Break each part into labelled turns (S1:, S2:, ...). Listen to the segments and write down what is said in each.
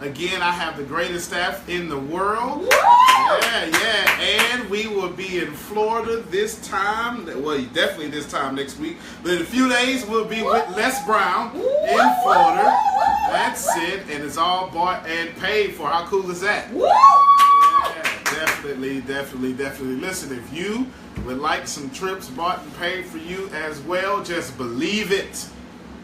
S1: Again, I have the greatest staff in the world. Yeah. And we will be in Florida this time. Well, definitely this time next week. But in a few days, we'll be with Les Brown in Florida. That's it. And it's all bought and paid for. How cool is that? Yeah, definitely. Listen, if you would like some trips bought and paid for you as well, just believe it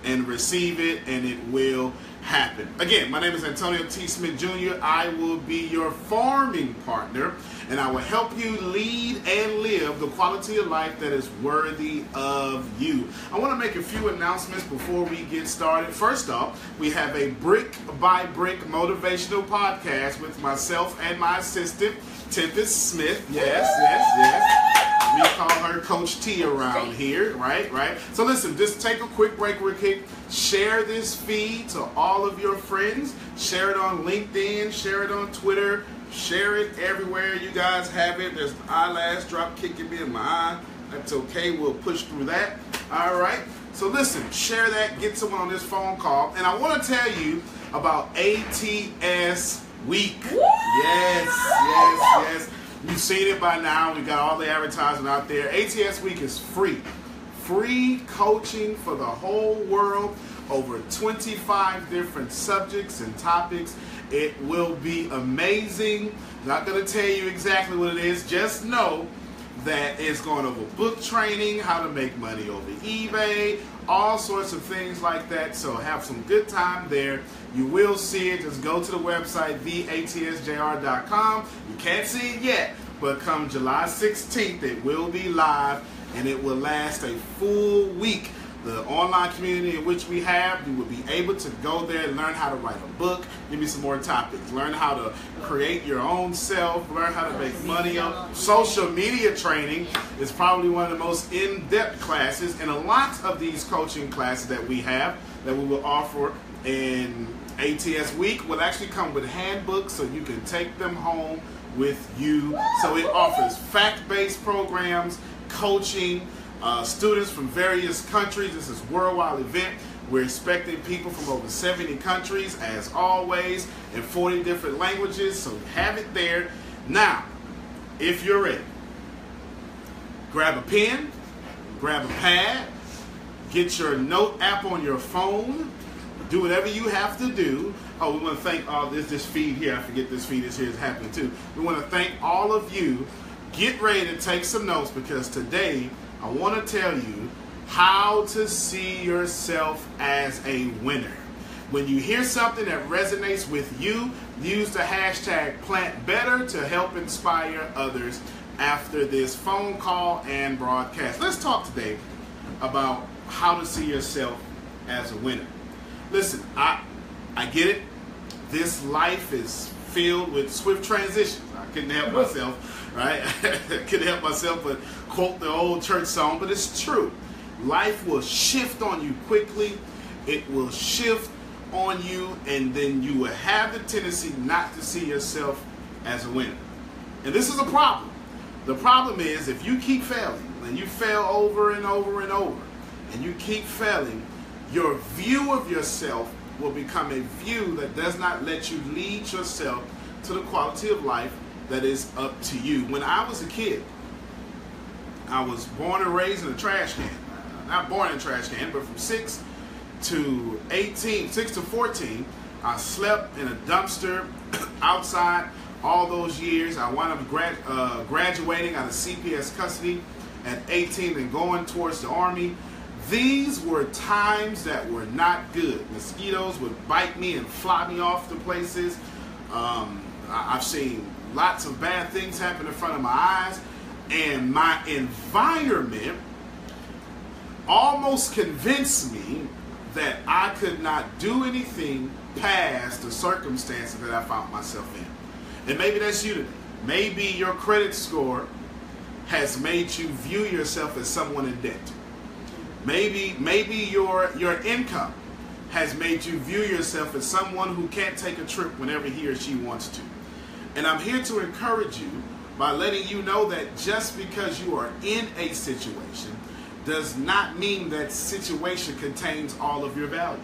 S1: and receive it, and it will happen. Again, my name is Antonio T. Smith Jr. I will be your farming partner, and I will help you lead and live the quality of life that is worthy of you. I want to make a few announcements before we get started. First off, we have a brick by brick motivational podcast with myself and my assistant, Tempest Smith. Yes. We call her Coach T around here, right? So listen, just take a quick break real quick. Share this feed to all of your friends. Share it on LinkedIn. Share it on Twitter. Share it everywhere you guys have it. There's an eyelash drop kicking me in my eye. That's okay. We'll push through that. All right. So listen, share that. Get someone on this phone call. And I want to tell you about ATS Week. Yes. You've seen it by now. We got all the advertising out there. ATS Week is free. Free coaching for the whole world, over 25 different subjects and topics. It will be amazing. Not going to tell you exactly what it is. Just know that it's going over book training, how to make money over eBay, all sorts of things like that. So have some good time there. You will see it. Just go to the website, theatsjr.com. You can't see it yet, but come July 16th, it will be live, and it will last a full week. The online community in which we have, you will be able to go there and learn how to write a book. Give me some more topics. Learn how to create your own self. Learn how to make money. Social media training is probably one of the most in-depth classes. And a lot of these coaching classes that we have, that we will offer in ATS Week, will actually come with handbooks so you can take them home with you. So it offers fact-based programs, coaching, students from various countries. This is a worldwide event. We're expecting people from over 70 countries, as always, in 40 different languages. So have it there. Now, if you're ready, grab a pen, grab a pad, get your note app on your phone, do whatever you have to do. Oh, we want to thank all this feed here. I forget this feed is here. It's happening too. We want to thank all of you. Get ready to take some notes, because today I want to tell you how to see yourself as a winner. When you hear something that resonates with you, use the hashtag #PlantBetter to help inspire others after this phone call and broadcast. Let's talk today about how to see yourself as a winner. Listen, I get it. This life is filled with swift transitions. I couldn't help myself, right? Couldn't help myself but quote the old church song, but it's true. Life will shift on you quickly. It will shift on you, and then you will have the tendency not to see yourself as a winner. And this is a problem. The problem is, if you keep failing, and you fail over and over and over, and you keep failing, your view of yourself will become a view that does not let you lead yourself to the quality of life that is up to you. When I was a kid, I was born and raised in a trash can. Not born in a trash can, but from 6 to 14, I slept in a dumpster outside all those years. I wound up graduating out of CPS custody at 18 and going towards the Army. These were times that were not good. Mosquitoes would bite me and fly me off to places. I've seen lots of bad things happen in front of my eyes. And my environment almost convinced me that I could not do anything past the circumstances that I found myself in. And maybe that's you today. Maybe your credit score has made you view yourself as someone in debt. Maybe your income has made you view yourself as someone who can't take a trip whenever he or she wants to. And I'm here to encourage you by letting you know that just because you are in a situation does not mean that situation contains all of your value.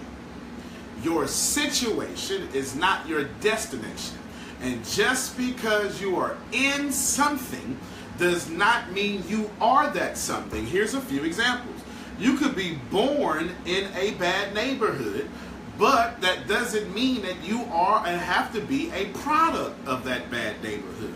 S1: Your situation is not your destination. And just because you are in something does not mean you are that something. Here's a few examples. You could be born in a bad neighborhood, but that doesn't mean that you are and have to be a product of that bad neighborhood.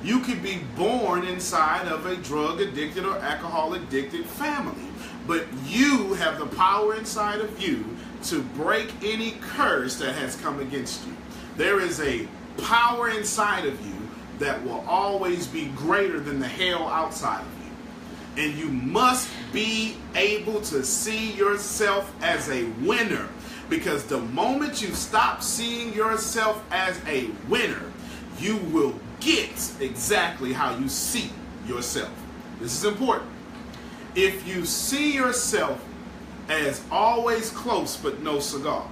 S1: You could be born inside of a drug addicted or alcohol addicted family, but you have the power inside of you to break any curse that has come against you. There is a power inside of you that will always be greater than the hell outside of you. And you must be able to see yourself as a winner, because the moment you stop seeing yourself as a winner, you will get exactly how you see yourself. This is important. If you see yourself as always close but no cigar,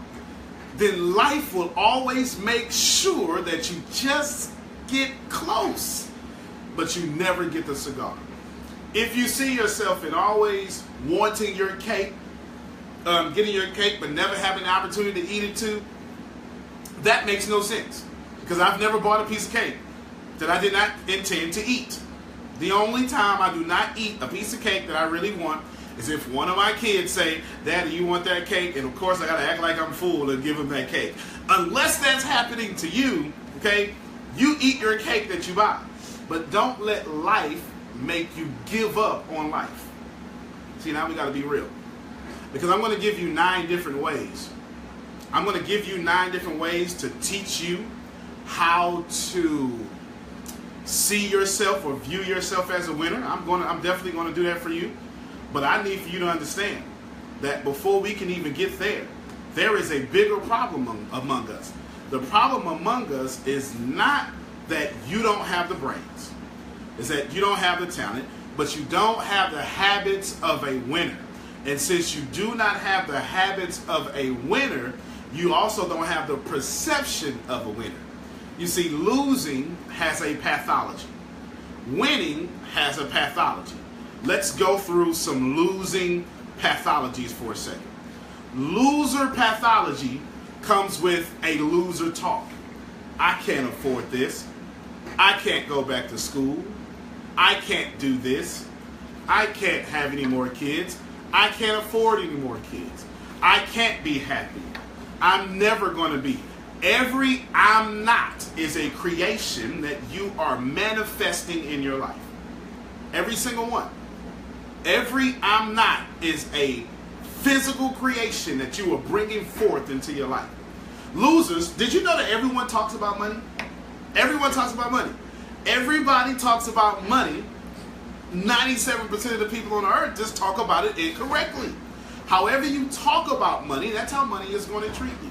S1: then life will always make sure that you just get close, but you never get the cigar. If you see yourself in always wanting your cake, getting your cake but never having the opportunity to eat it too, that makes no sense. Because I've never bought a piece of cake that I did not intend to eat. The only time I do not eat a piece of cake that I really want is if one of my kids say, "Daddy, you want that cake?" And of course I gotta act like I'm full and give them that cake. Unless that's happening to you, okay, you eat your cake that you buy. But don't let life make you give up on life. See, now we gotta be real. Because I'm gonna give you 9 different ways. I'm gonna give you 9 different ways to teach you how to see yourself or view yourself as a winner. I'm definitely gonna do that for you. But I need for you to understand that before we can even get there, there is a bigger problem among us. The problem among us is not that you don't have the brains, is that you don't have the talent, but you don't have the habits of a winner. And since you do not have the habits of a winner, you also don't have the perception of a winner. You see, losing has a pathology. Winning has a pathology. Let's go through some losing pathologies for a second. Loser pathology comes with a loser talk. I can't afford this. I can't go back to school. I can't do this. I can't have any more kids. I can't afford any more kids. I can't be happy. I'm never going to be. Every I'm not is a creation that you are manifesting in your life. Every single one. Every I'm not is a physical creation that you are bringing forth into your life. Losers, did you know that everyone talks about money? Everyone talks about money. Everybody talks about money. 97% of the people on earth just talk about it incorrectly. However you talk about money, that's how money is going to treat you.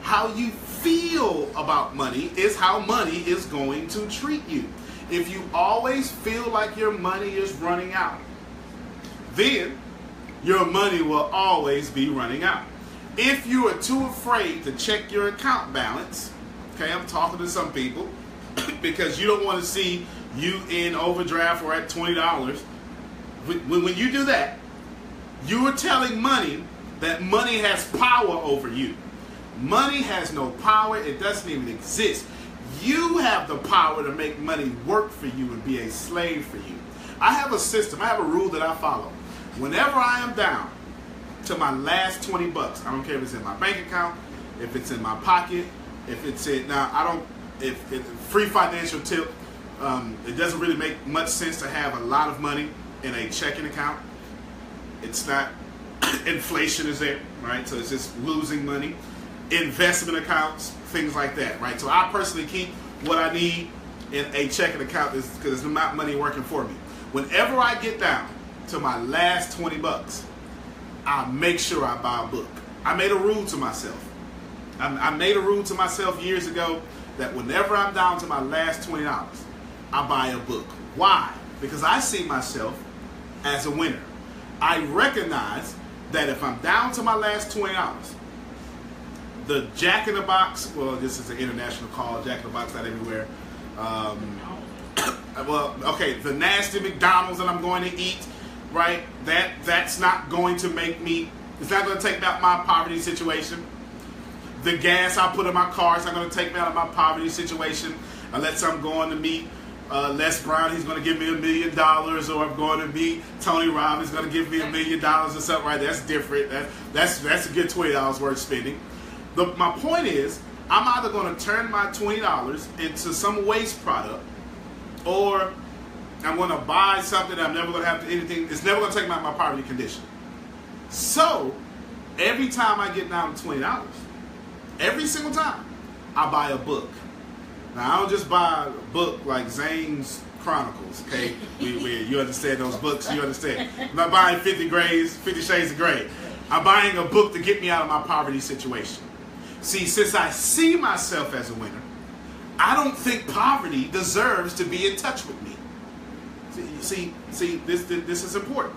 S1: How you feel about money is how money is going to treat you. If you always feel like your money is running out, then your money will always be running out. If you are too afraid to check your account balance, okay, I'm talking to some people, because you don't want to see you in overdraft or at $20. When you do that, you are telling money that money has power over you. Money has no power. It doesn't even exist. You have the power to make money work for you and be a slave for you. I have a system. I have a rule that I follow. Whenever I am down to my last 20 bucks, I don't care if it's in my bank account, if it's in my pocket, if it's in, now I don't, if free financial tip, it doesn't really make much sense to have a lot of money in a checking account. It's not, inflation is there, right? So it's just losing money. Investment accounts, things like that, right? So I personally keep what I need in a checking account because it's not money working for me. Whenever I get down to my last 20 bucks, I make sure I buy a book. I made a rule to myself. I made a rule to myself years ago that whenever I'm down to my last $20, I buy a book. Why? Because I see myself as a winner. I recognize that if I'm down to my last $20, the Jack in the Box, well, this is an international call, Jack in the Box, not everywhere. Well, okay, the nasty McDonald's that I'm going to eat, right? That's not going to make me, it's not going to take out my poverty situation. The gas I put in my car is not going to take me out of my poverty situation unless I'm going to meet Les Brown. He's going to give me $1 million, or I'm going to meet Tony Robbins. He's going to give me $1 million or something right there. That's different. That's a good $20 worth spending. My point is, I'm either going to turn my $20 into some waste product, or I'm going to buy something that I'm never going to have to anything. It's never going to take me out of my poverty condition. So every time I get down to $20, every single time, I buy a book. Now, I don't just buy a book like Zane's Chronicles, okay? You understand those books, you understand. I'm not buying 50 Shades of Grey. I'm buying a book to get me out of my poverty situation. See, since I see myself as a winner, I don't think poverty deserves to be in touch with me. See, this is important.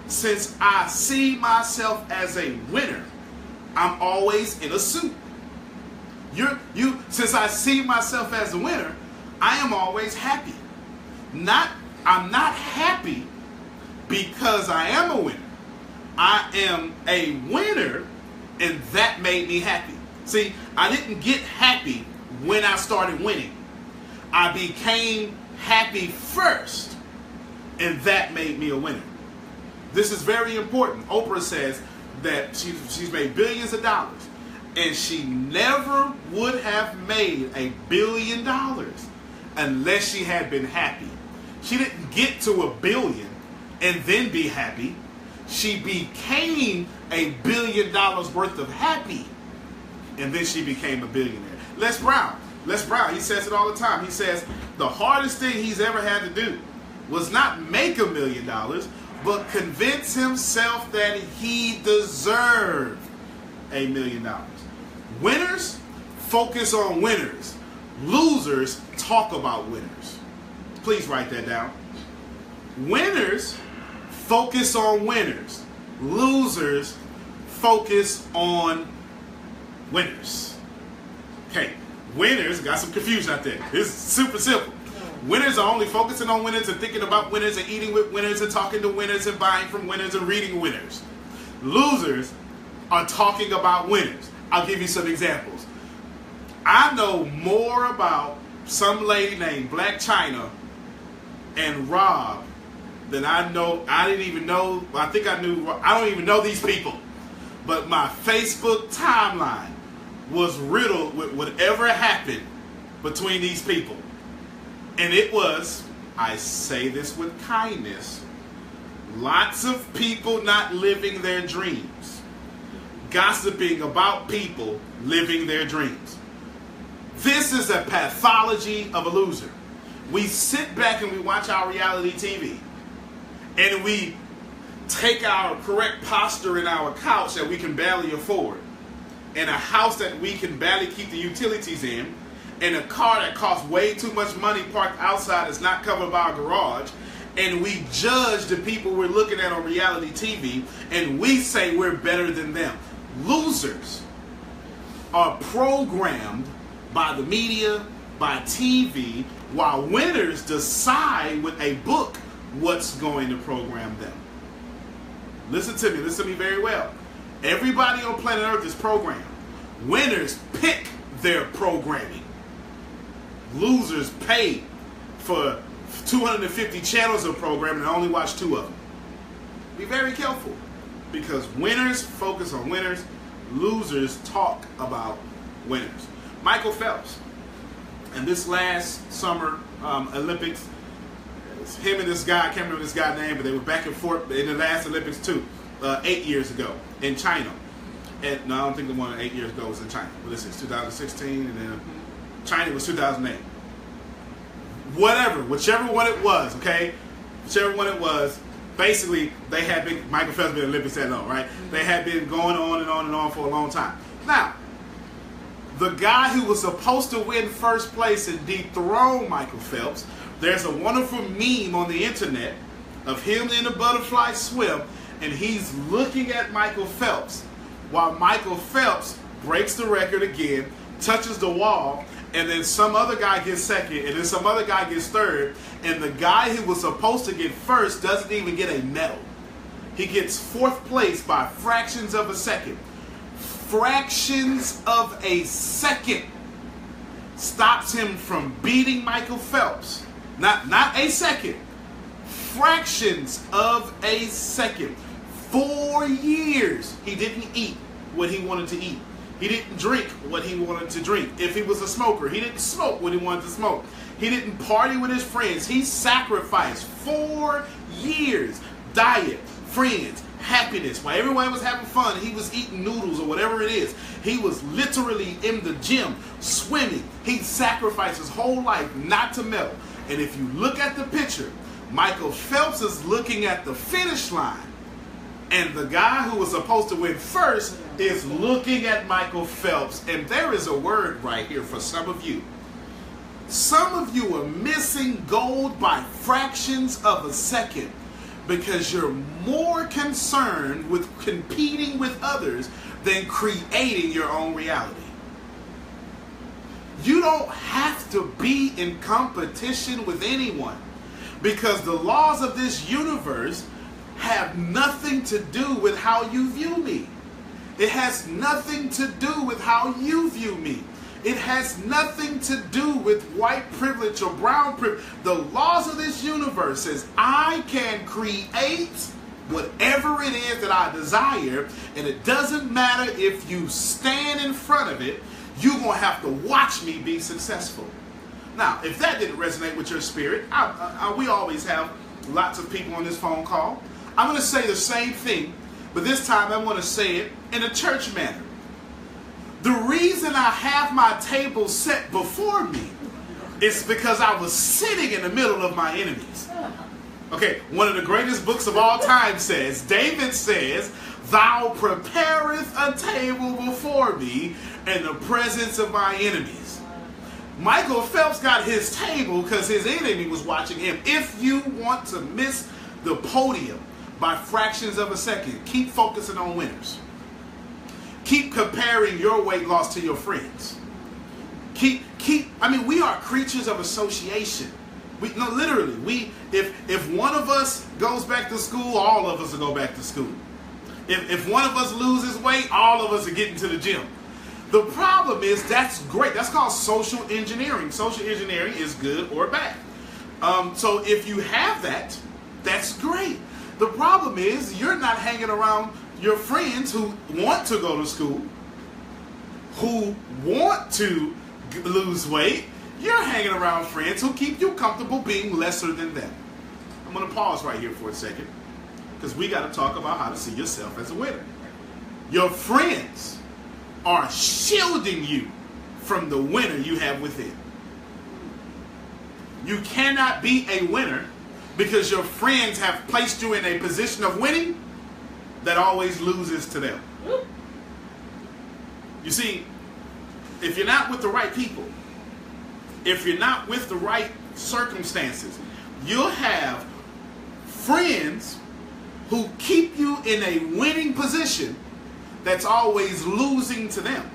S1: Since I see myself as a winner, I'm always in a suit. Since I see myself as a winner, I am always happy. I'm not happy because I am a winner. I am a winner, and that made me happy. See, I didn't get happy when I started winning. I became happy first, and that made me a winner. This is very important. Oprah says that she's made billions of dollars, and she never would have made $1 billion unless she had been happy. She didn't get to $1 billion and then be happy. She became $1 billion worth of happy, and then she became a billionaire. Les Brown, he says it all the time. He says the hardest thing he's ever had to do was not make $1 million, but convince himself that he deserved $1 million. Winners focus on winners. Losers talk about winners. Please write that down. Winners focus on winners. Losers focus on winners. Okay, winners, got some confusion out there. It's super simple. Winners are only focusing on winners and thinking about winners and eating with winners and talking to winners and buying from winners and reading winners. Losers are talking about winners. I'll give you some examples. I know more about some lady named Black China and Rob than I know. I didn't even know. I think I knew. I don't even know these people. But my Facebook timeline was riddled with whatever happened between these people. And it was, I say this with kindness, lots of people not living their dreams. Gossiping about people living their dreams. This is a pathology of a loser. We sit back and we watch our reality TV, and we take our correct posture in our couch that we can barely afford, in a house that we can barely keep the utilities in, in a car that costs way too much money parked outside that's not covered by a garage, and we judge the people we're looking at on reality TV, and we say we're better than them. Losers are programmed by the media, by TV, while winners decide with a book what's going to program them. Listen to me very well. Everybody on planet Earth is programmed. Winners pick their programming. Losers pay for 250 channels of programming and only watch 2 of them. Be very careful, because winners focus on winners, losers talk about winners. Michael Phelps, in this last summer Olympics, him and this guy, I can't remember this guy's name, but they were back and forth in the last Olympics too, 8 years ago in China. And no, I don't think the one 8 years ago was in China. But this is 2016, and then China was 2008. Whichever one it was, okay? Whichever one it was, basically they had been, Michael Phelps been in the Olympics that long, right? They had been going on and on and on for a long time. Now, the guy who was supposed to win first place and dethrone Michael Phelps, there's a wonderful meme on the internet of him in a butterfly swim, and he's looking at Michael Phelps while Michael Phelps breaks the record again, touches the wall, and then some other guy gets second, and then some other guy gets third, and the guy who was supposed to get first doesn't even get a medal. He gets 4th place by fractions of a second. fractions of a second stops him from beating Michael Phelps. Not a second. Fractions of a second. 4 years he didn't eat what he wanted to eat. He didn't drink what he wanted to drink. If he was a smoker, he didn't smoke what he wanted to smoke. He didn't party with his friends. He sacrificed 4 years. Diet, friends, happiness. While everyone was having fun, he was eating noodles or whatever it is. He was literally in the gym, swimming. He sacrificed his whole life not to medal. And if you look at the picture, Michael Phelps is looking at the finish line. And the guy who was supposed to win first is looking at Michael Phelps. And there is a word right here for some of you. Some of you are missing gold by fractions of a second because you're more concerned with competing with others than creating your own reality. You don't have to be in competition with anyone because the laws of this universe have nothing to do with how you view me. It has nothing to do with how you view me. It has nothing to do with white privilege or brown privilege. The laws of this universe says I can create whatever it is that I desire, and it doesn't matter if you stand in front of it, you're going to have to watch me be successful. Now, if that didn't resonate with your spirit, we always have lots of people on this phone call. I'm going to say the same thing, but this time I'm going to say it in a church manner. The reason I have my table set before me is because I was sitting in the middle of my enemies. Okay, one of the greatest books of all time says, David says, "Thou preparest a table before me in the presence of my enemies." Michael Phelps got his table because his enemy was watching him. If you want to miss the podium by fractions of a second, keep focusing on winners. Keep comparing your weight loss to your friends. We are creatures of association. Literally, if one of us goes back to school, all of us will go back to school. If one of us loses weight, all of us are getting to the gym. The problem is that's great. That's called social engineering. Social engineering is good or bad. So if you have that, that's great. The problem is you're not hanging around your friends who want to go to school, who want to lose weight. You're hanging around friends who keep you comfortable being lesser than them. I'm going to pause right here for a second because we got to talk about how to see yourself as a winner. Your friends are shielding you from the winner you have within. You cannot be a winner because your friends have placed you in a position of winning that always loses to them. You see, if you're not with the right people, if you're not with the right circumstances, you'll have friends who keep you in a winning position that's always losing to them.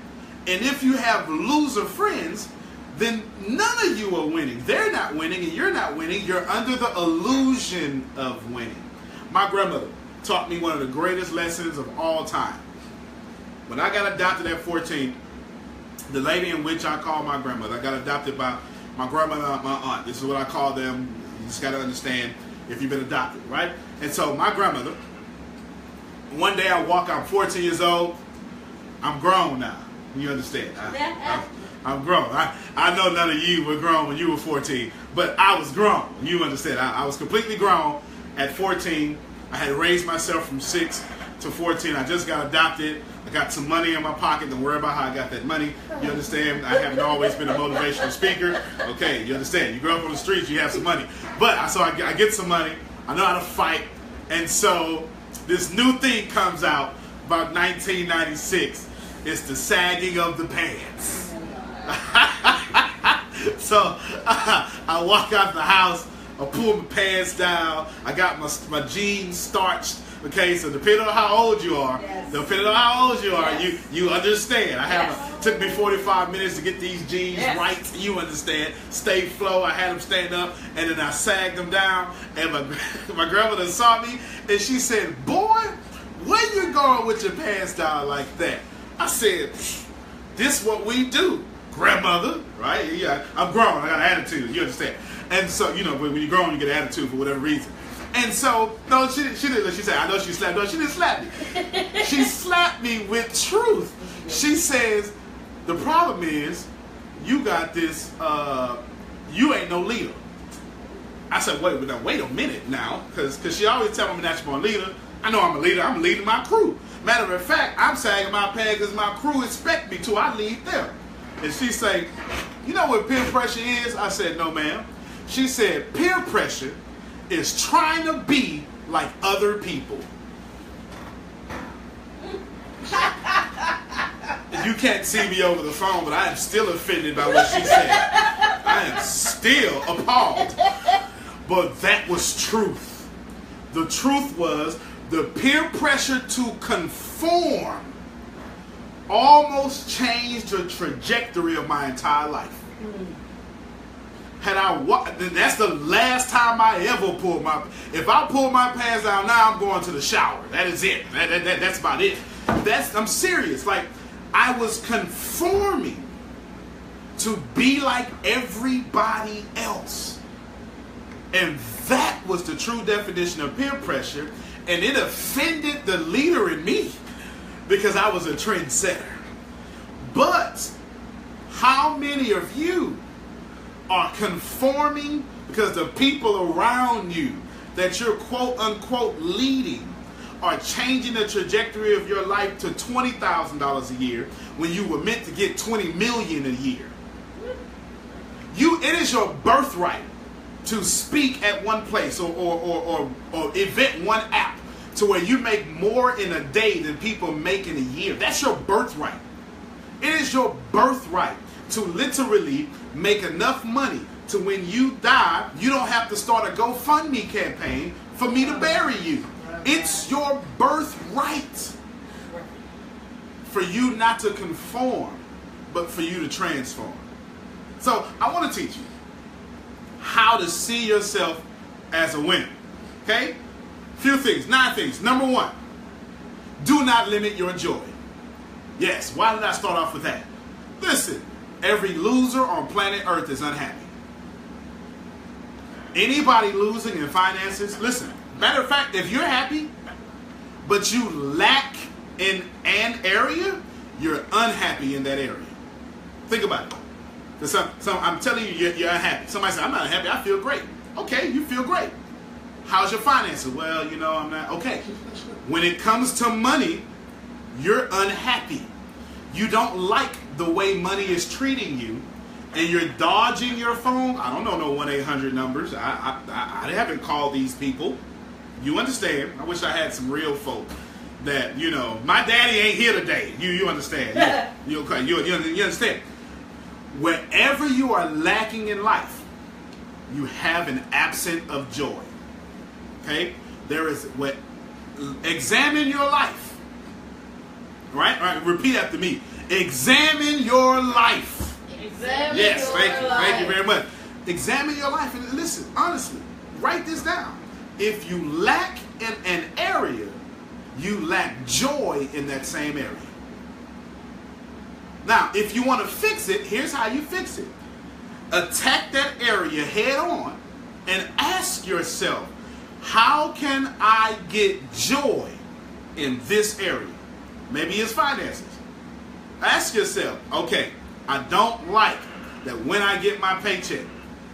S1: And if you have loser friends, then none of you are winning. They're not winning and you're not winning. You're under the illusion of winning. My grandmother taught me one of the greatest lessons of all time. When I got adopted at 14, the lady in which I call my grandmother, I got adopted by my grandmother and my aunt. This is what I call them. You just got to understand if you've been adopted, right? And so my grandmother, one day I walk, I'm 14 years old. I'm grown now. You understand? I'm grown. I know none of you were grown when you were 14, but I was grown. You understand? I was completely grown at 14. I had raised myself from 6 to 14. I just got adopted. I got some money in my pocket. Don't worry about how I got that money. You understand? I haven't always been a motivational speaker. Okay, you understand? You grow up on the streets, you have some money. But so I get some money. I know how to fight. And so this new thing comes out about 1996. It's the sagging of the pants. So I walk out the house. I pull my pants down. I got my jeans starched. Okay, so depending on how old you are, you understand. Took me 45 minutes to get these jeans right. You understand? Stay flow. I had them stand up, and then I sagged them down. And my grandmother saw me, and she said, "Boy, where you going with your pants down like that?" I said, this what we do, grandmother, right? Yeah, I'm grown, I got an attitude, you understand? And so, you know, when you're grown, you get an attitude for whatever reason. And so, no, she didn't. She said, I know she slapped. No, she didn't slap me. She slapped me with truth. She says, the problem is, you got this, you ain't no leader. I said, wait a minute now, because she always tell me that she's a leader. I know I'm a leader. I'm leading my crew. Matter of fact, I'm sagging my pants because my crew expect me to. I lead them. And she say, you know what peer pressure is? I said, no, ma'am. She said, peer pressure is trying to be like other people. You can't see me over the phone, but I am still offended by what she said. I am still appalled. But that was truth. The truth was the peer pressure to conform almost changed the trajectory of my entire life. That's the last time I ever pulled my. If I pull my pants down now, I'm going to the shower. That is it. That's about it. I'm serious. Like, I was conforming to be like everybody else, and that was the true definition of peer pressure. And it offended the leader in me because I was a trendsetter. But how many of you are conforming because the people around you that you're quote unquote leading are changing the trajectory of your life to $20,000 a year when you were meant to get $20 million a year? It is your birthright to speak at one place or event one app to where you make more in a day than people make in a year. That's your birthright. It is your birthright to literally make enough money to when you die, you don't have to start a GoFundMe campaign for me to bury you. It's your birthright for you not to conform, but for you to transform. So I want to teach you how to see yourself as a winner. Okay? Few things, 9 things. Number 1, do not limit your joy. Yes, why did I start off with that? Listen, every loser on planet Earth is unhappy. Anybody losing in finances, listen, matter of fact, if you're happy, but you lack in an area, you're unhappy in that area. Think about it. I'm telling you, you're unhappy. Somebody said, I'm not unhappy, I feel great. Okay, you feel great. How's your finances? Well, you know, I'm not. Okay. When it comes to money, you're unhappy. You don't like the way money is treating you, and you're dodging your phone. I don't know no 1-800 numbers. I haven't called these people. You understand? I wish I had some real folk that, you know, my daddy ain't here today. You understand? You understand? Wherever you are lacking in life, you have an absence of joy. Okay? Examine your life. Right? Repeat after me. Examine your life. Yes, thank you very much. Examine your life and listen, honestly, write this down. If you lack in an area, you lack joy in that same area. Now, if you want to fix it, here's how you fix it. Attack that area head on and ask yourself, how can I get joy in this area? Maybe it's finances. Ask yourself, okay, I don't like that when I get my paycheck,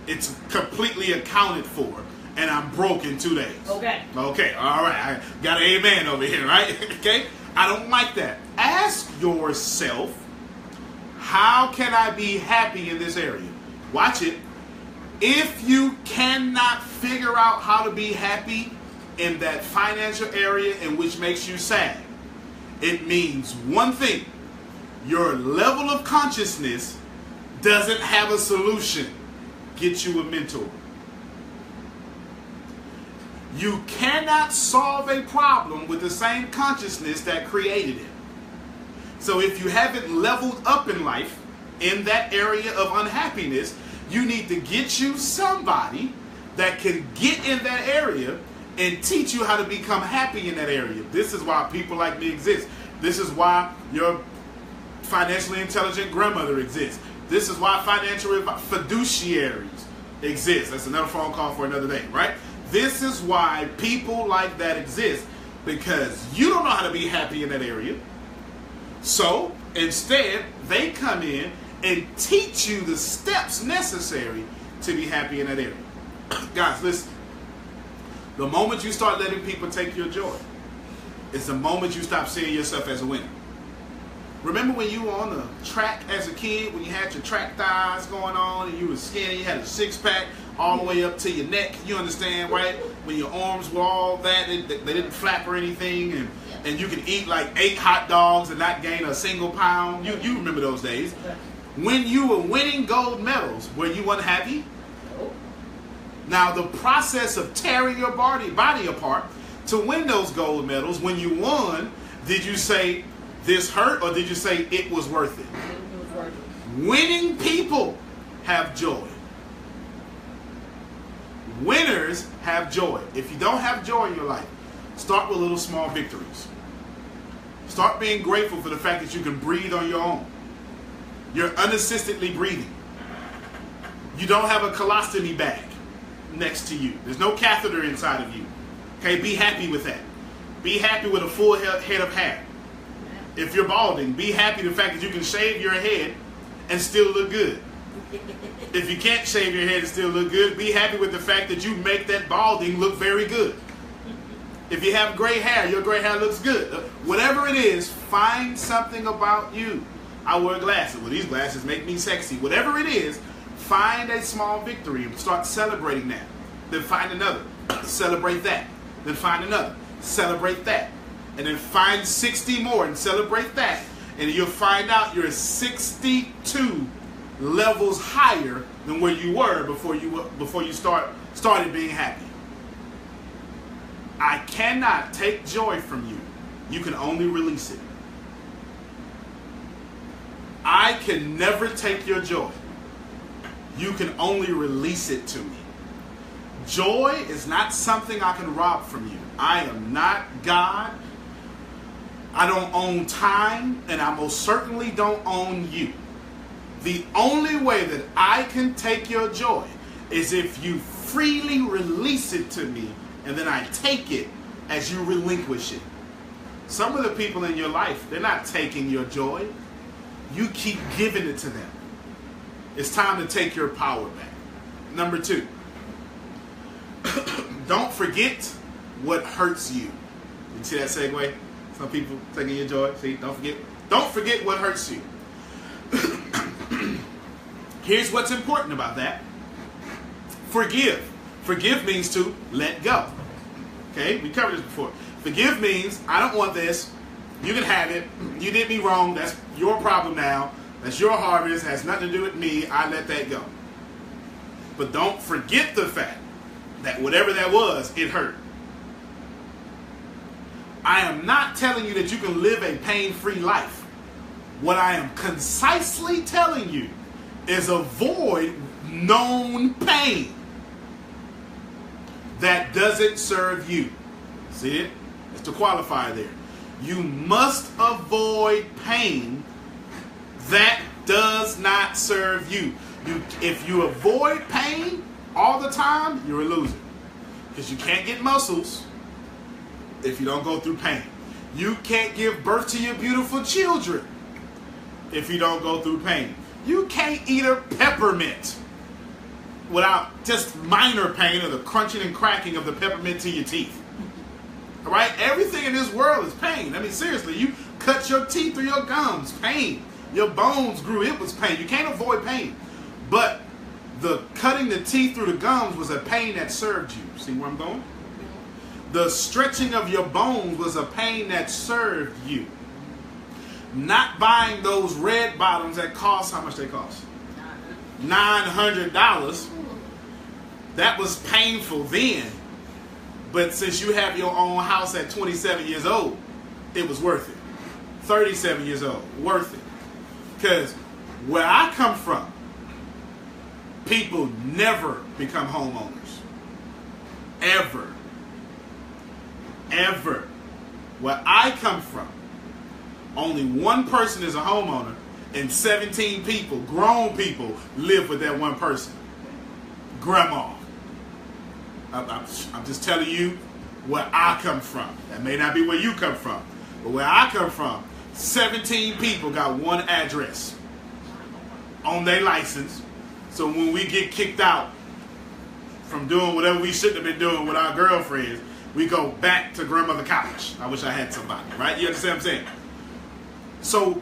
S1: it's completely accounted for and I'm broke in 2 days. Okay, all right. I got an amen over here, right? Okay, I don't like that. Ask yourself, how can I be happy in this area? Watch it. If you cannot figure out how to be happy in that financial area in which makes you sad, it means one thing. Your level of consciousness doesn't have a solution. Get you a mentor. You cannot solve a problem with the same consciousness that created it. So if you haven't leveled up in life in that area of unhappiness, you need to get you somebody that can get in that area and teach you how to become happy in that area. This is why people like me exist. This is why your financially intelligent grandmother exists. This is why financial fiduciaries exist. That's another phone call for another day, right? This is why people like that exist, because you don't know how to be happy in that area. So instead, they come in and teach you the steps necessary to be happy in that area. Guys, listen. The moment you start letting people take your joy, it's the moment you stop seeing yourself as a winner. Remember when you were on the track as a kid, when you had your track thighs going on and you were skinny, you had a six-pack all the way up to your neck, you understand, right? When your arms were all that, they didn't flap or anything, and you could eat like 8 hot dogs and not gain a single pound. You remember those days. When you were winning gold medals, were you unhappy? Now, the process of tearing your body apart to win those gold medals, when you won, did you say, this hurt, or did you say it was worth it?
S2: It was worth it.
S1: Winning people have joy. Winners have joy. If you don't have joy in your life, start with little small victories. Start being grateful for the fact that you can breathe on your own. You're unassistedly breathing. You don't have a colostomy bag next to you. There's no catheter inside of you. Okay, be happy with that. Be happy with a full head of hair. If you're balding, be happy with the fact that you can shave your head and still look good. If you can't shave your head and still look good, be happy with the fact that you make that balding look very good. If you have gray hair, your gray hair looks good. Whatever it is, find something about you. I wear glasses. Well, these glasses make me sexy. Whatever it is, find a small victory and start celebrating that. Then find another. Celebrate that. Then find another. Celebrate that. And then find 60 more and celebrate that. And you'll find out you're 62 levels higher than where you were before you started being happy. I cannot take joy from you. You can only release it. I can never take your joy. You can only release it to me. Joy is not something I can rob from you. I am not God. I don't own time, and I most certainly don't own you. The only way that I can take your joy is if you freely release it to me, and then I take it as you relinquish it. Some of the people in your life, they're not taking your joy. You keep giving it to them. It's time to take your power back. Number 2, don't forget what hurts you. You see that segue? Some people taking your joy. See, don't forget what hurts you. Here's what's important about that. Forgive. Forgive means to let go. Okay, we covered this before. Forgive means, I don't want this. You can have it. You did me wrong. That's your problem now. That's your harvest. It has nothing to do with me. I let that go. But don't forget the fact that whatever that was, it hurt. I am not telling you that you can live a pain-free life. What I am concisely telling you is avoid known pain that doesn't serve you. See it? It's the qualifier there. You must avoid pain that does not serve you. If you avoid pain all the time, you're a loser. Because you can't get muscles if you don't go through pain. You can't give birth to your beautiful children if you don't go through pain. You can't eat a peppermint without just minor pain or the crunching and cracking of the peppermint to your teeth. All right? Everything in this world is pain. I mean, seriously, you cut your teeth or your gums, pain. Your bones grew, it was pain. You can't avoid pain. But the cutting the teeth through the gums was a pain that served you. See where I'm going? The stretching of your bones was a pain that served you. Not buying those red bottoms that cost, how much they cost? $900. That was painful then. But since you have your own house at 27 years old, it was worth it. 37 years old, worth it. Because where I come from, people never become homeowners. Ever. Ever. Where I come from, only one person is a homeowner, and 17 people, grown people, live with that one person. Grandma. I'm just telling you where I come from. That may not be where you come from. But where I come from, 17 people got one address on their license. So when we get kicked out from doing whatever we shouldn't have been doing with our girlfriends, we go back to grandmother couch. I wish I had somebody, right? You understand what I'm saying? So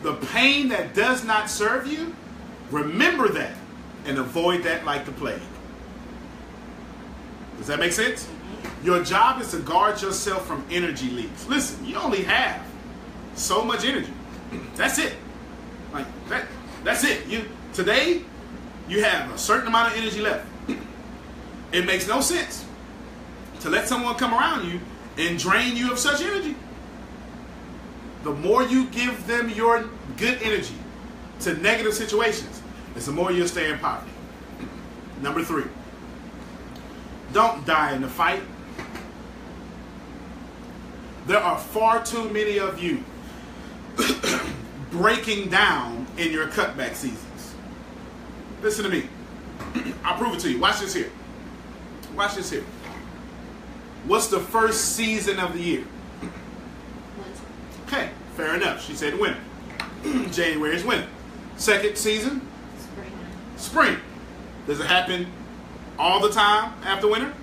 S1: the pain that does not serve you, remember that and avoid that like the plague. Does that make sense? Your job is to guard yourself from energy leaks. Listen, you only have so much energy. That's it. Like that's it. Today, you have a certain amount of energy left. It makes no sense to let someone come around you and drain you of such energy. The more you give them your good energy to negative situations, it's the more you'll stay in poverty. Number 3, don't die in the fight. There are far too many of you breaking down in your cutback seasons. Listen to me. I'll prove it to you. Watch this here. Watch this here. What's the first season of the year? Okay, fair enough. She said winter. January is winter. Second season? Spring. Does it happen all the time after winter?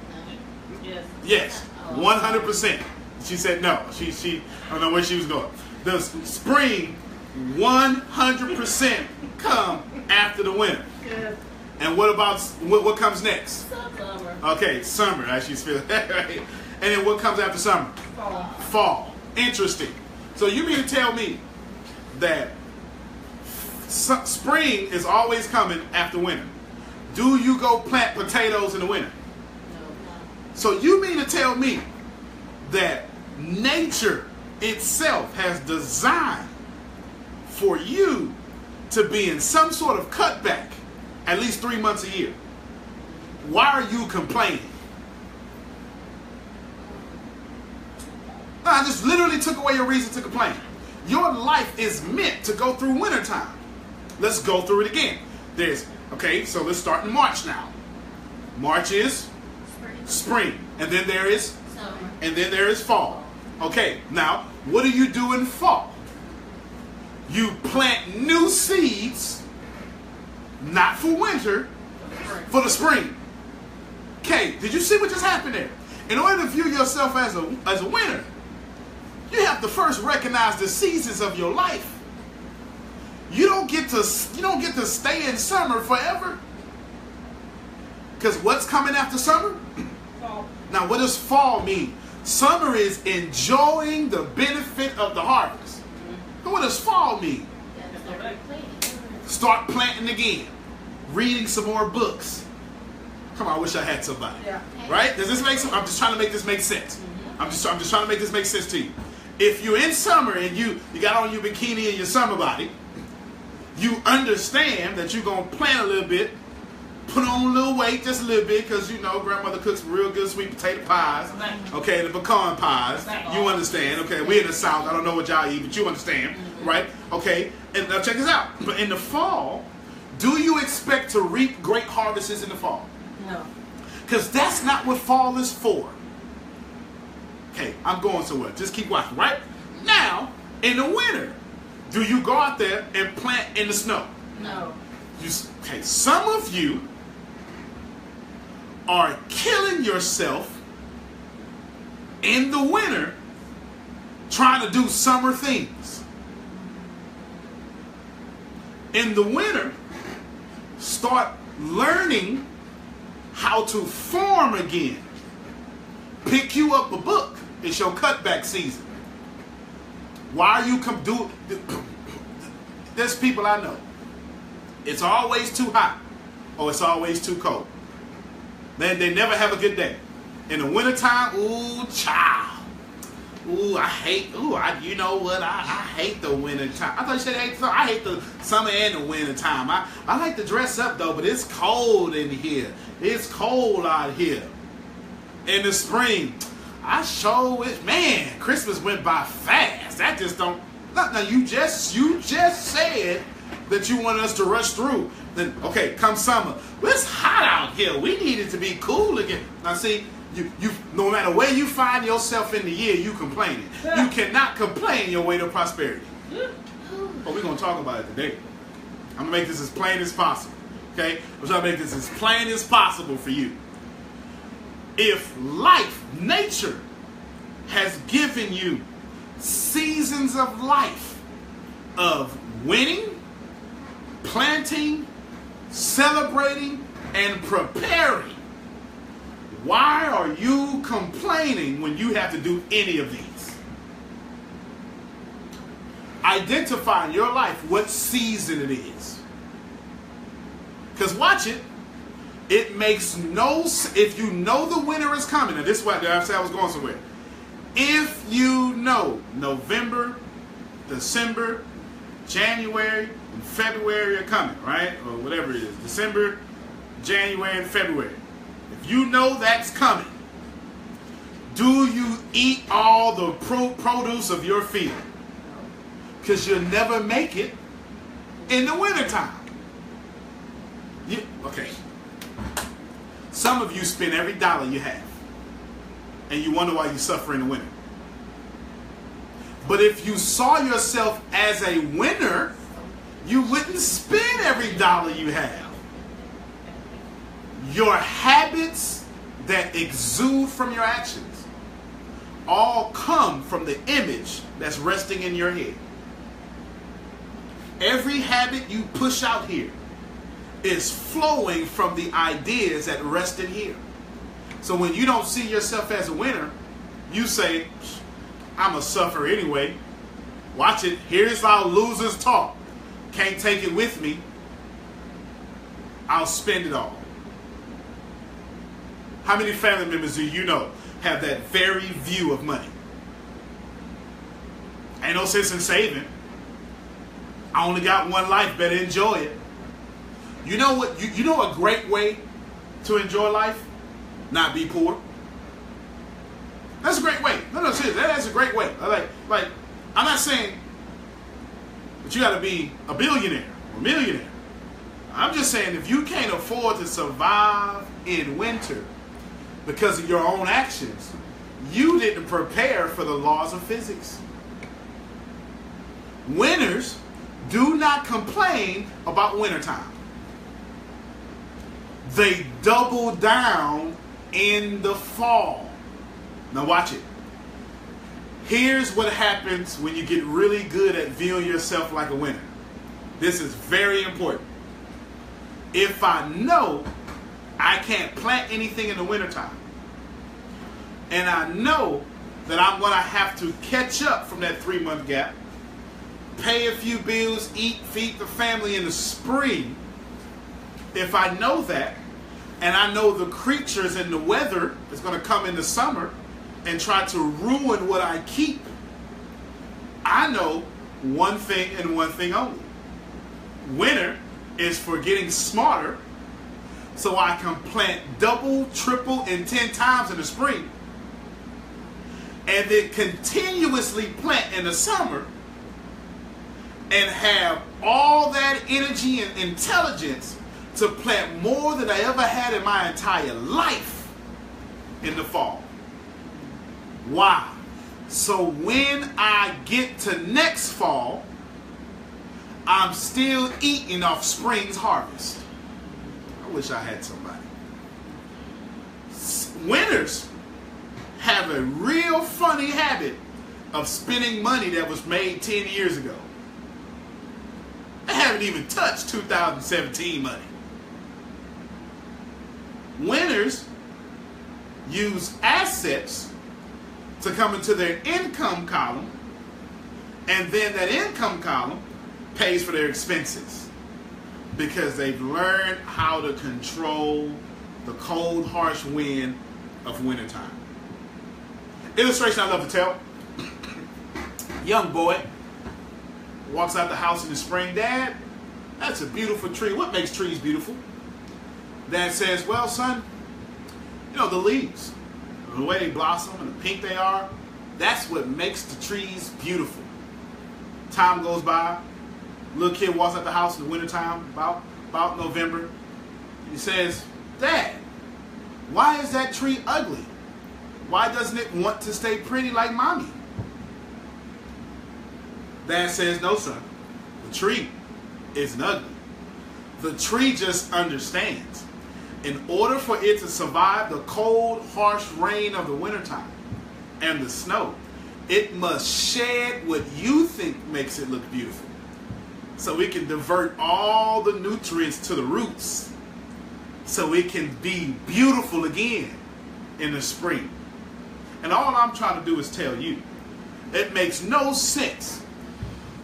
S2: Yes.
S1: Yes, 100%. She said no. She I don't know where she was going. Does spring 100% come after the winter?
S2: Yes.
S1: And what about what comes next?
S2: Summer.
S1: Okay, summer. As she's feeling. Right? And then what comes after summer?
S2: Fall.
S1: Fall. Interesting. So you mean to tell me that spring is always coming after winter? Do you go plant potatoes in the winter?
S2: No.
S1: So you mean to tell me that nature itself has designed for you to be in some sort of cutback at least 3 months a year? Why are you complaining? No, I just literally took away your reason to complain. Your life is meant to go through wintertime. Let's go through it again. Okay, so let's start in March now. March is spring. And then there is
S2: Summer.
S1: and then there is fall. Okay, now what do you do in fall? You plant new seeds, not for winter, for the spring. Okay, did you see what just happened there? In order to view yourself as a winner, you have to first recognize the seasons of your life. You don't get to stay in summer forever. Because what's coming after summer?
S2: Fall.
S1: Now, what does fall mean? Summer is enjoying the benefit of the harvest. And what does fall mean? Start planting again. Reading some more books. Come on, I wish I had somebody.
S2: Yeah.
S1: Right? Does this make sense? I'm just trying to make this make sense. I'm just trying to make this make sense to you. If you're in summer and you got on your bikini and your summer body, you understand that you're going to plant a little bit, put on a little weight, just a little bit, because you know grandmother cooks real good sweet potato pies. Okay, the pecan pies. You understand. Okay, we're in the South. I don't know what y'all eat, but you understand. Right? Okay, and now check this out. But in the fall, do you expect to reap great harvests in the fall?
S2: No.
S1: Because that's not what fall is for. Okay, I'm going somewhere. Just keep watching. Right? Now, in the winter, do you go out there and plant in the snow?
S2: No.
S1: Okay, some of you are killing yourself in the winter trying to do summer things. In the winter, start learning how to form again. Pick you up a book. It's your cutback season. Why are you there's people I know. It's always too hot or it's always too cold. They never have a good day. In the wintertime, ooh, child. Ooh, you know what? I hate the wintertime. I thought you said I hate the summer and the wintertime. I like to dress up though, but it's cold in here. It's cold out here. In the spring, I sure wish, man, Christmas went by fast. That just don't, Now you just said that you wanted us to rush through. Then okay, come summer. Well, it's hot out here. We need it to be cool again. Now see, you no matter where you find yourself in the year, you complaining. You cannot complain your way to prosperity. But we're gonna talk about it today. I'm gonna make this as plain as possible. Okay? I'm trying to make this as plain as possible for you. If life, nature, has given you seasons of life of winning, planting, celebrating, and preparing, why are you complaining when you have to do any of these? Identify in your life what season it is. Because watch it. It makes no sense. If you know the winter is coming, and this is what I said I was going somewhere. If you know November, December, January, and February are coming, right? Or whatever it is. December, January, and February. If you know that's coming, do you eat all the produce of your field? Because you'll never make it in the wintertime. Okay. Some of you spend every dollar you have, and you wonder why you suffer in the winter. But if you saw yourself as a winner, you wouldn't spend every dollar you have. Your habits that exude from your actions all come from the image that's resting in your head. Every habit you push out here is flowing from the ideas that rest in here. So when you don't see yourself as a winner, you say, I'm a suffer anyway. Watch it. Here's how losers talk. Can't take it with me. I'll spend it all. How many family members do you know have that very view of money? Ain't no sense in saving. I only got one life, better enjoy it. You know what? You know a great way to enjoy life? Not be poor. That's a great way. No, seriously, that's a great way. Like, I'm not saying that you got to be a billionaire or millionaire. I'm just saying if you can't afford to survive in winter because of your own actions, you didn't prepare for the laws of physics. Winners do not complain about wintertime. They double down in the fall. Now watch it. Here's what happens when you get really good at viewing yourself like a winner. This is very important. If I know I can't plant anything in the wintertime, and I know that I'm going to have to catch up from that 3-month gap, pay a few bills, eat, feed the family in the spring, if I know that, and I know the creatures and the weather is going to come in the summer and try to ruin what I keep, I know one thing and one thing only. Winter is for getting smarter so I can plant double, triple, and 10 times in the spring, and then continuously plant in the summer and have all that energy and intelligence to plant more than I ever had in my entire life in the fall. Why? So when I get to next fall, I'm still eating off spring's harvest. I wish I had somebody. Winners have a real funny habit of spending money that was made 10 years ago. I haven't even touched 2017 money. Winners use assets to come into their income column, and then that income column pays for their expenses because they've learned how to control the cold, harsh wind of wintertime. Illustration I love to tell. Young boy walks out the house in the spring. Dad, that's a beautiful tree. What makes trees beautiful? Dad says, well, son, you know, the leaves, the way they blossom and the pink they are, that's what makes the trees beautiful. Time goes by. Little kid walks out the house in the wintertime, about November. He says, Dad, why is that tree ugly? Why doesn't it want to stay pretty like mommy? Dad says, no, son. The tree isn't ugly. The tree just understands. In order for it to survive the cold, harsh rain of the wintertime and the snow, it must shed what you think makes it look beautiful. So we can divert all the nutrients to the roots so it can be beautiful again in the spring. And all I'm trying to do is tell you, it makes no sense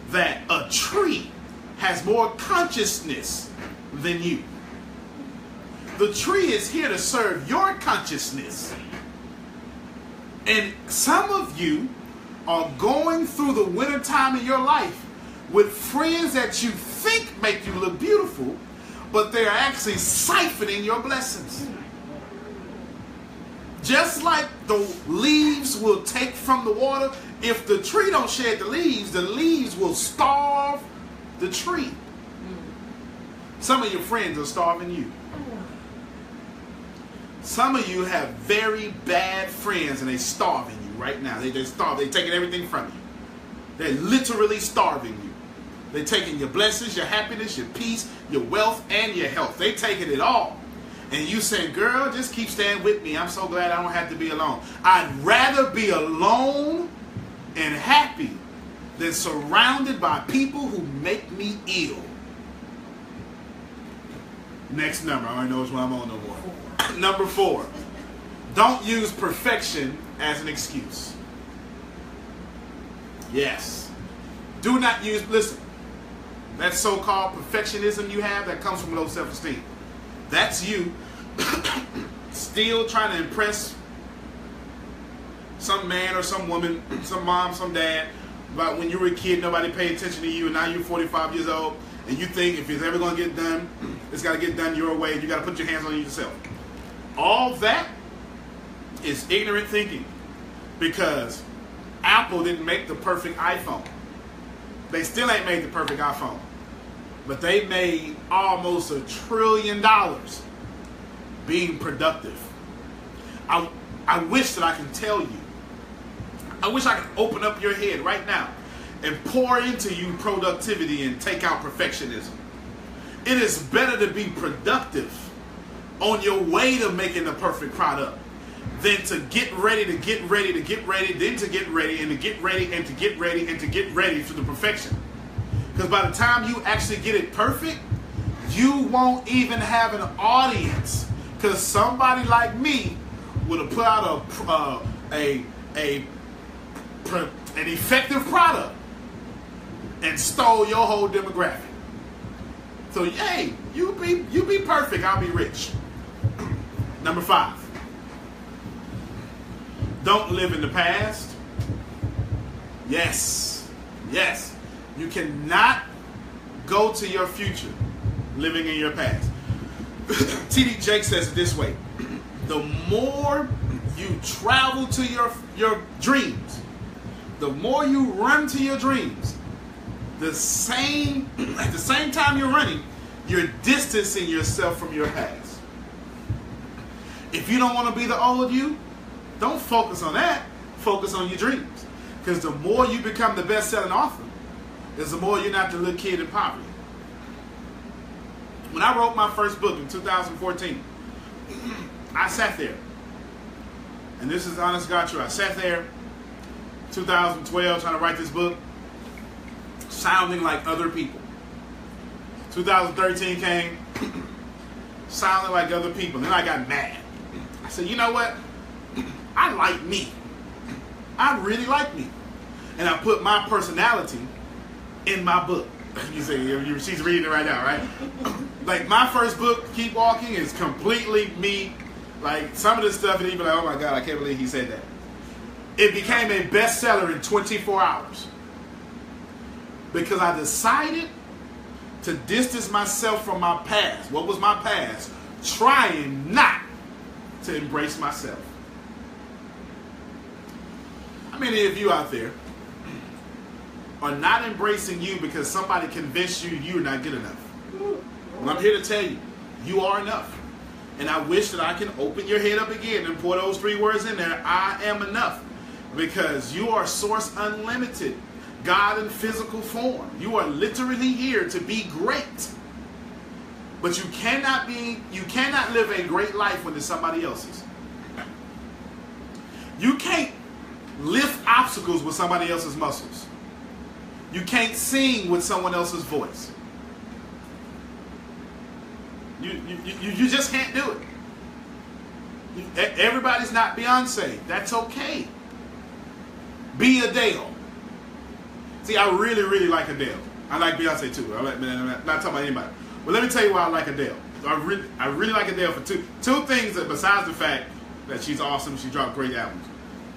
S1: that a tree has more consciousness than you. The tree is here to serve your consciousness. And some of you are going through the wintertime in your life with friends that you think make you look beautiful, but they're actually siphoning your blessings. Just like the leaves will take from the water, if the tree don't shed the leaves will starve the tree. Some of your friends are starving you. Some of you have very bad friends and they're starving you right now. They're taking everything from you. They're literally starving you. They're taking your blessings, your happiness, your peace, your wealth, and your health. They're taking it all. And you saying, girl, just keep staying with me. I'm so glad I don't have to be alone. I'd rather be alone and happy than surrounded by people who make me ill. Next number. I already know which one I'm on no more. Number 4. Don't use perfection as an excuse. Yes. Do not use, listen, that so-called perfectionism you have that comes from low self-esteem. That's you still trying to impress some man or some woman, some mom, some dad, about when you were a kid, nobody paid attention to you, and now you're 45 years old, and you think if it's ever going to get done, it's got to get done your way, and you got to put your hands on it yourself. All that is ignorant thinking, because Apple didn't make the perfect iPhone. They still ain't made the perfect iPhone. But they made almost $1 trillion being productive. I wish that I can tell you. I wish I could open up your head right now and pour into you productivity and take out perfectionism. It is better to be productive on your way to making the perfect product than to get ready, then to get ready, and to get ready, and to get ready, and to get ready for the perfection. Because by the time you actually get it perfect, you won't even have an audience. Because somebody like me would have put out an effective product and stole your whole demographic. So, hey, you be perfect, I'll be rich. Number 5. Don't live in the past. Yes. You cannot go to your future living in your past. T.D. Jakes says it this way. The more you travel to your dreams, the more you run to your dreams, at the same time you're running, you're distancing yourself from your past. If you don't want to be the old you, don't focus on that. Focus on your dreams. Because the more you become the best-selling author, is the more you're not the little kid in poverty. When I wrote my first book in 2014, I sat there. And this is honest God true. I sat there 2012 trying to write this book, sounding like other people. 2013 came, sounding like other people. Then I got mad. I said, you know what? I like me. I really like me. And I put my personality in my book. You say, she's reading it right now, right? Like my first book, Keep Walking, is completely me. Like some of this stuff, and even like, oh my God, I can't believe he said that. It became a bestseller in 24 hours. Because I decided to distance myself from my past. What was my past? Trying not to embrace myself. How many of you out there are not embracing you because somebody convinced you you're not good enough. And I'm here to tell you, you are enough. And I wish that I can open your head up again and pour those 3 words in there. I am enough. Because you are source unlimited. God in physical form. You are literally here to be great. But you cannot live a great life when it's somebody else's. You can't lift obstacles with somebody else's muscles. You can't sing with someone else's voice. You just can't do it. Everybody's not Beyonce. That's okay. Be Adele. See, I really, really like Adele. I like Beyonce too. I'm not talking about anybody. But let me tell you why I like Adele. I really like Adele for two things that, besides the fact that she's awesome, she dropped great albums.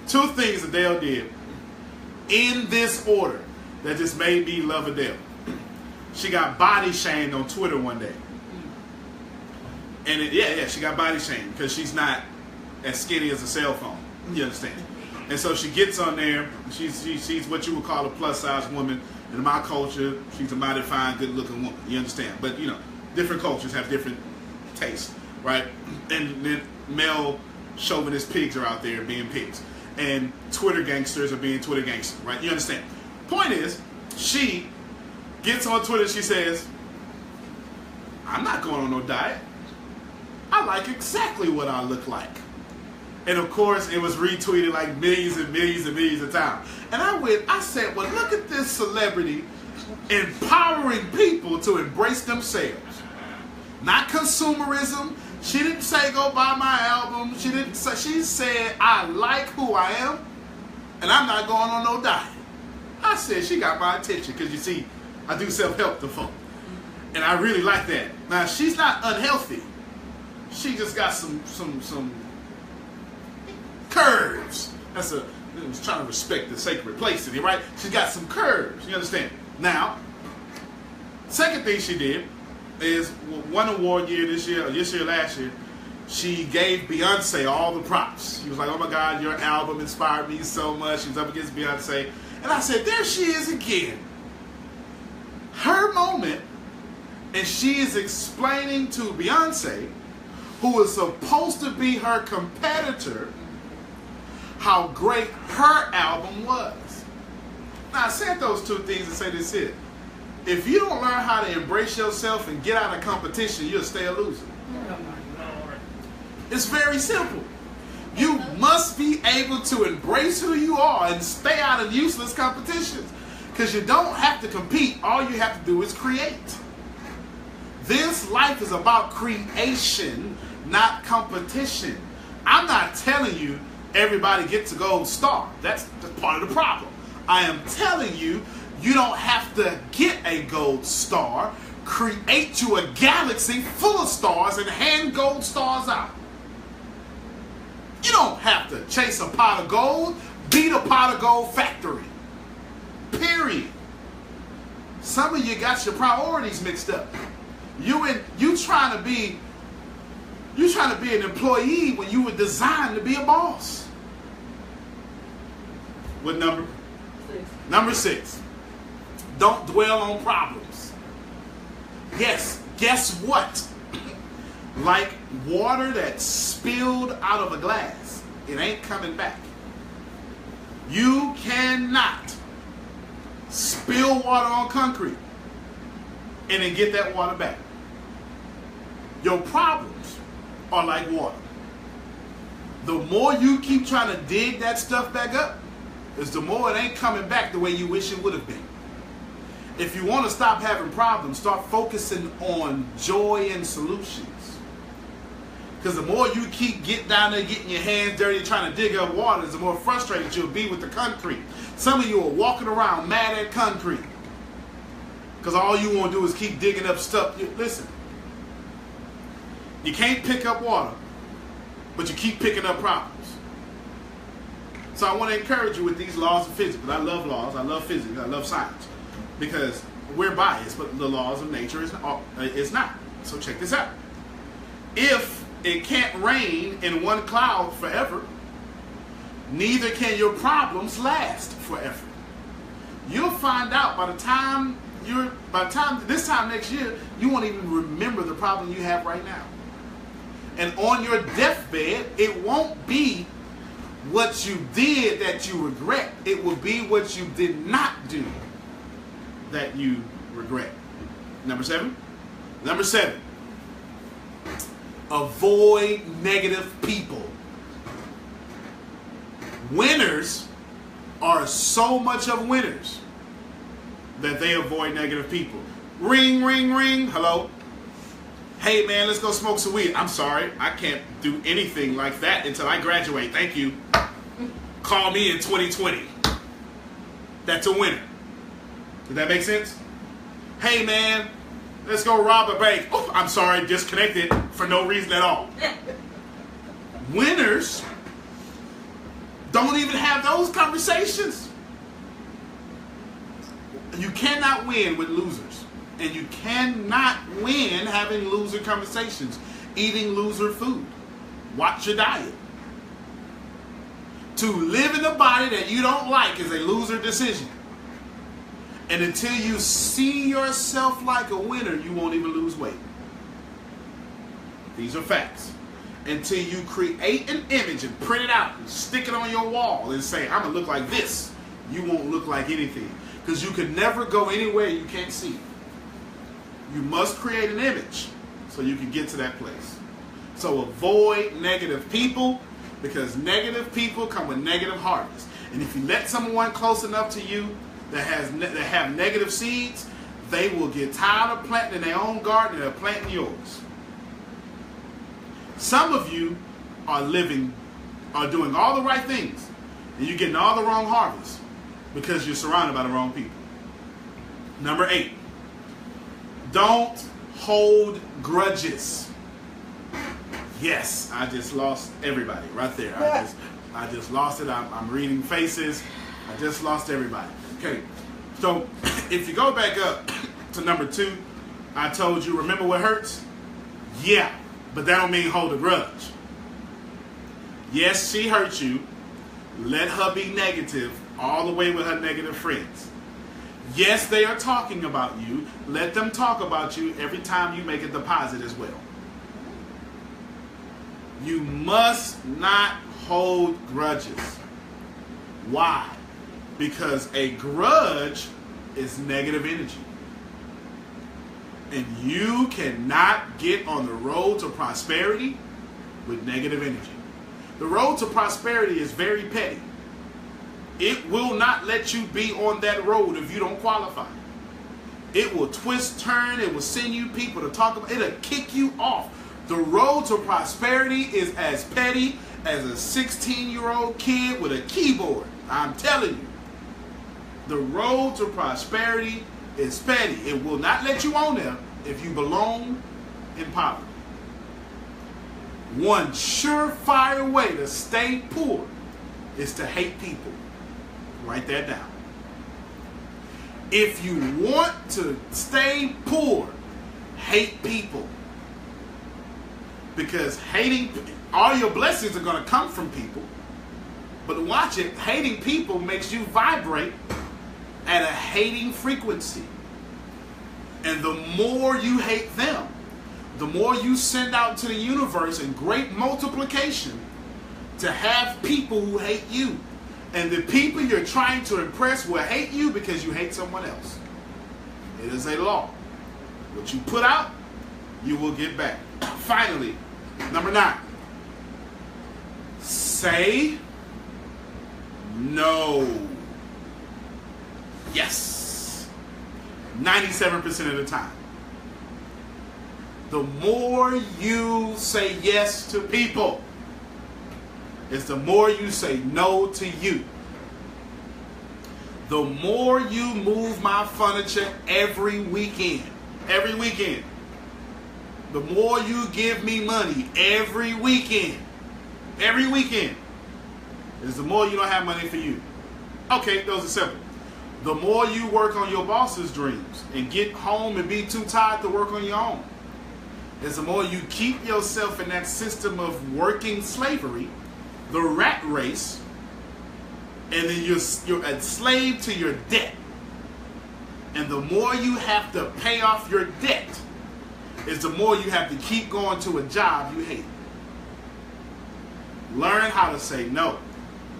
S1: 2 things Adele did in this order that just made me love Adele. She got body shamed on Twitter one day. And she got body shamed because she's not as skinny as a cell phone. You understand? And so she gets on there. She's what you would call a plus size woman. In my culture, she's a mighty fine, good looking woman. You understand? But different cultures have different tastes, right? And then male chauvinist pigs are out there being pigs, and Twitter gangsters are being Twitter gangsters, right? You understand? Point is, she gets on Twitter. She says, "I'm not going on no diet. I like exactly what I look like." And of course, it was retweeted like millions and millions and millions of times. And I said, well, look at this celebrity empowering people to embrace themselves. Not consumerism. She didn't say go buy my album. She said, I like who I am, and I'm not going on no diet. I said, she got my attention, because you see, I do self-help to folk. And I really like that. Now, she's not unhealthy. She just got some curves. I was trying to respect the sacred place in here, right? She's got some curves. You understand? Now, second thing she did is one award year this year, last year, she gave Beyonce all the props. She was like, oh my God, your album inspired me so much. She's up against Beyonce. And I said, there she is again. Her moment, and she is explaining to Beyonce, who is supposed to be her competitor, how great her album was. Now, I said those 2 things to say this here. If you don't learn how to embrace yourself and get out of competition, you'll stay a loser. It's very simple. You must be able to embrace who you are and stay out of useless competitions. Because you don't have to compete. All you have to do is create. This life is about creation, not competition. I'm not telling you everybody gets a gold star. That's part of the problem. I am telling you, you don't have to get a gold star. Create you a galaxy full of stars and hand gold stars out. You don't have to chase a pot of gold. Be the pot of gold factory. Period. Some of you got your priorities mixed up. You trying to be an employee when you were designed to be a boss. What number?
S2: 6.
S1: Number 6. Don't dwell on problems. Yes, guess what? Like water that's spilled out of a glass, it ain't coming back. You cannot spill water on concrete and then get that water back. Your problems are like water. The more you keep trying to dig that stuff back up, is the more it ain't coming back the way you wish it would have been. If you want to stop having problems, start focusing on joy and solutions. Because the more you keep getting down there, getting your hands dirty, trying to dig up water, the more frustrated you'll be with the concrete. Some of you are walking around mad at concrete because all you want to do is keep digging up stuff. Listen, you can't pick up water, but you keep picking up problems. So I want to encourage you with these laws of physics. Because I love laws, I love physics, I love science. Because we're biased, but the laws of nature is not. So check this out. If it can't rain in one cloud forever, neither can your problems last forever. you'll find out by the time this time next year, you won't even remember the problem you have right now. And on your deathbed, it won't be what you did that you regret. It will be what you did not do that you regret. Number seven. Avoid negative people. Winners are so much of winners that they avoid negative people. Ring, ring, ring. Hello. Hey man, let's go smoke some weed. I'm sorry, I can't do anything like that until I graduate. Thank you. Call me in 2020. That's a winner. Does that make sense? Hey man, let's go rob a bank. Oh, I'm sorry, disconnected for no reason at all. Winners don't even have those conversations. You cannot win with losers. And you cannot win having loser conversations, eating loser food. Watch your diet. To live in a body that you don't like is a loser decision. And until you see yourself like a winner, you won't even lose weight. These are facts. Until you create an image and print it out and stick it on your wall and say, I'm going to look like this, you won't look like anything. Because you could never go anywhere you can't see. You must create an image so you can get to that place. So avoid negative people, because negative people come with negative harvest. And if you let someone close enough to you that have negative seeds, they will get tired of planting in their own garden and they're planting yours. Some of you are doing all the right things, and you're getting all the wrong harvest because you're surrounded by the wrong people. Number 8. Don't hold grudges. Yes, I just lost everybody right there. I just lost it. I'm reading faces. I just lost everybody. Okay, so if you go back up to number 2, I told you, remember what hurts? Yeah, but that don't mean hold a grudge. Yes, she hurt you. Let her be negative all the way with her negative friends. Yes, they are talking about you. Let them talk about you every time you make a deposit as well. You must not hold grudges. Why? Because a grudge is negative energy. And you cannot get on the road to prosperity with negative energy. The road to prosperity is very petty. It will not let you be on that road if you don't qualify. It will twist, turn, it will send you people to talk about, it'll kick you off. The road to prosperity is as petty as a 16-year-old kid with a keyboard. I'm telling you. The road to prosperity is petty. It will not let you on there if you belong in poverty. One surefire way to stay poor is to hate people. Write that down. If you want to stay poor, hate people. Because all your blessings are going to come from people. But watch it, hating people makes you vibrate at a hating frequency. And the more you hate them, the more you send out to the universe in great multiplication to have people who hate you. And the people you're trying to impress will hate you because you hate someone else. It is a law. What you put out, you will get back. Finally, number 9. Say no. Yes. 97% of the time. The more you say yes to people, is the more you say no to you. The more you move my furniture every weekend, the more you give me money every weekend, is the more you don't have money for you. Okay, those are simple. The more you work on your boss's dreams and get home and be too tired to work on your own, is the more you keep yourself in that system of working slavery, the rat race, and then you're a slave to your debt. And the more you have to pay off your debt is the more you have to keep going to a job you hate. Learn how to say no.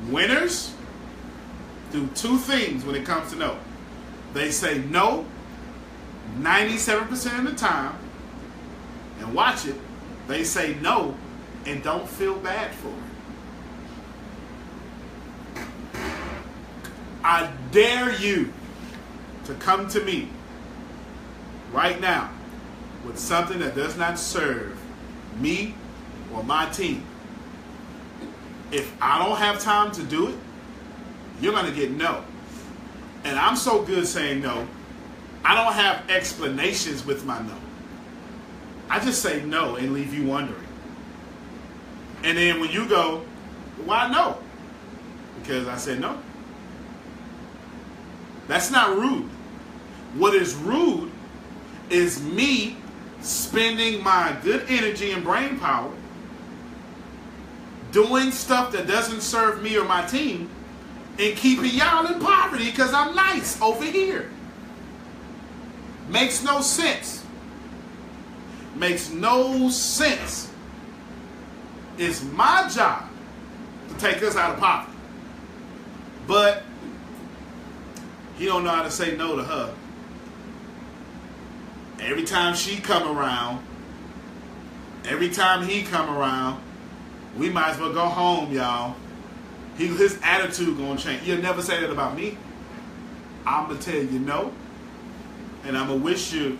S1: Winners do two things when it comes to no. They say no 97% of the time, and watch it, they say no and don't feel bad for it. I dare you to come to me right now with something that does not serve me or my team. If I don't have time to do it, you're going to get no. And I'm so good saying no, I don't have explanations with my no. I just say no and leave you wondering. And then when you go, why no? Because I said no. That's not rude. What is rude is me spending my good energy and brain power doing stuff that doesn't serve me or my team and keeping y'all in poverty because I'm nice over here. Makes no sense. Makes no sense. It's my job to take us out of poverty. But he don't know how to say no to her. Every time she come around, every time he come around, we might as well go home, y'all. His attitude gonna change. You'll never say that about me. I'm gonna tell you no, and I'm gonna wish you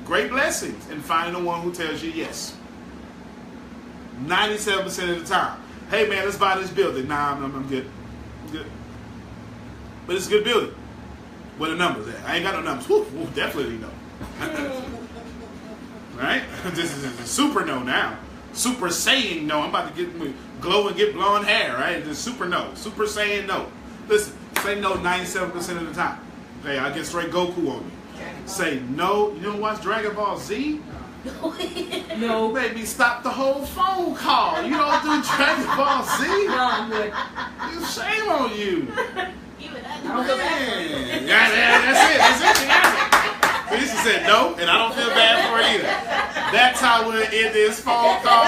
S1: great blessings in finding the one who tells you yes. 97% of the time. Hey man, let's buy this building. Nah, I'm good. I'm good. But it's a good building. Where the numbers at? I ain't got no numbers. Woo, definitely no. Right? This is a super no now. Super saying no. I'm about to get glow and get blonde hair, right? Just super no. Super saying no. Listen, say no 97% of the time. Okay, I get straight Goku on you. Say no. You don't watch Dragon Ball Z? No. Baby, stop the whole phone call. You don't do Dragon Ball Z?
S2: No, I'm good.
S1: Shame on you.
S2: Man.
S1: That's it. Felicia said no, and I don't feel bad for it either. That's how we'll end this phone call.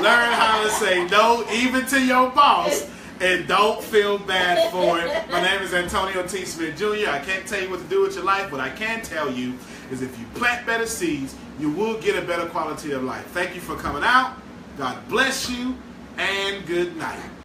S1: Learn how to say no, even to your boss, and don't feel bad for it. My name is Antonio T. Smith Jr. I can't tell you what to do with your life. What I can tell you is if you plant better seeds, you will get a better quality of life. Thank you for coming out. God bless you, and good night.